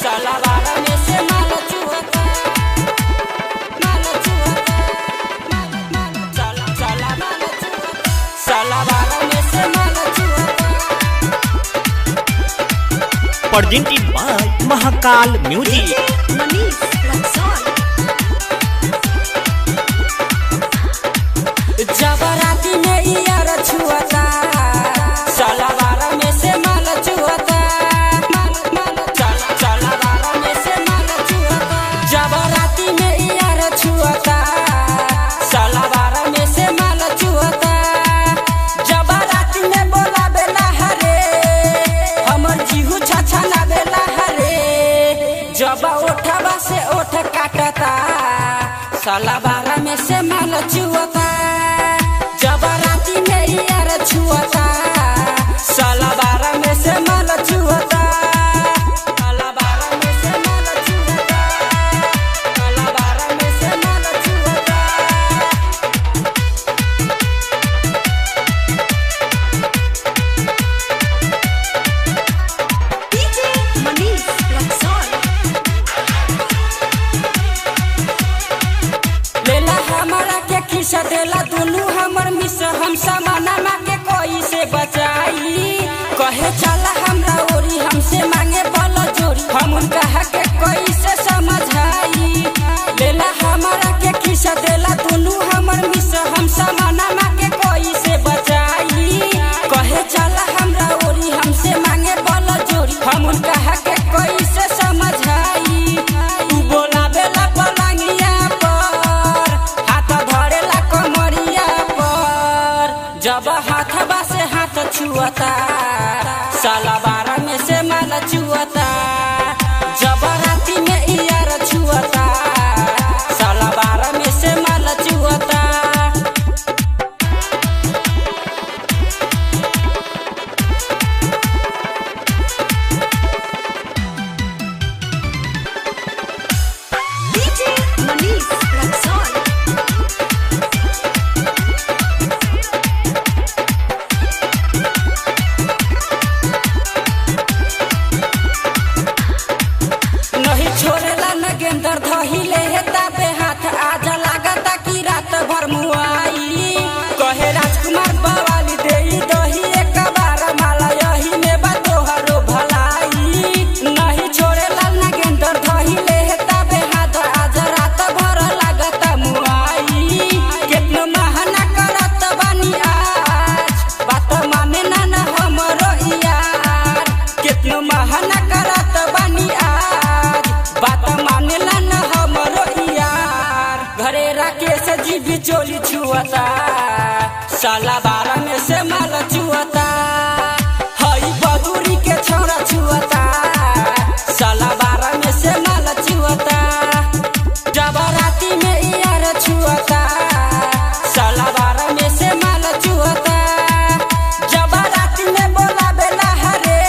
सलावारा में से माल चुहता, माल चुहता, सलावारा में से माल चुहता। presented by Mahakal music. जबराती में यार छुअता, सलावारा में से माल चुहता, सलावारा में से माल चुहता। जबराती में यार छुअता, सलावारा में से माल चुहता। जबराती में बोला बेला हरे, हमर जीहू छाछा ना बेला हरे। जब ओठवा से ओठ काटता, सलावारा में से माल चुहता। जबराती में यार छुअता, सलावारा में से माल चुहता, सलावारा में से माल चुहता, सलावारा में से माल चुहता। लेला हमारा के खिसा देला दुनू हमर मिस, हम समाना मा के कोई से बचाई। कहे चला हमरा ओरी, हमसे मांगे बल जोरी, हम उनका के कोई से समझाई। लेला हमारा के खिसा देला दुनू हमर मिस, हम समाना मा के कोई से बचाई। कहे चला हमरा ओरी, हमसे मांगे बल जोरी, हम उनका के कोई से समझाई। तू बोला बेला पलंगिया पर, हाथ धरेला कमरिया पर। जब हाथवा से हाथ छुअता, सलावारा में से माल चुहता। जबराती में यार छुअता, सलावारा में से माल चुहता। नहीं छोड़ेला नगेंदर धहिले हेता पे हाथ, आजा लागता कि रात भर मुआई। कहे राजकुमार बवाली देई दही एक बार माला, यही में बा तोहरो भलाई। नहीं छोड़ेला नगेंदर धहिले हेता पे हाथ, आजा रात भर लागता मुआई। केतनो बहाना करत बानी आज, बात माने ना ना हमरो यार। केतनो बहाना करत बानी आज, बात मानेला न हमरो यार। घरे राकेश जी भी चोली छुअता, सलावारा में से माल चुहता। हई बदूरी के छोरा छुअता, सलावारा में से माल चुहता। जबराती में यार छुअता, सलावारा में से माल चुहता। जबराती में बोला बेला हरे,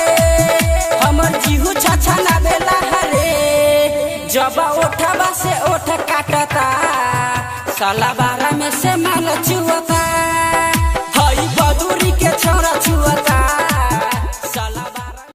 हमर जीहू छाछा ना बेला हरे। जब ओठवा से ओठ काटता, सलावारा में से माल चुहता। हई बदूरी के छोरा छुअता,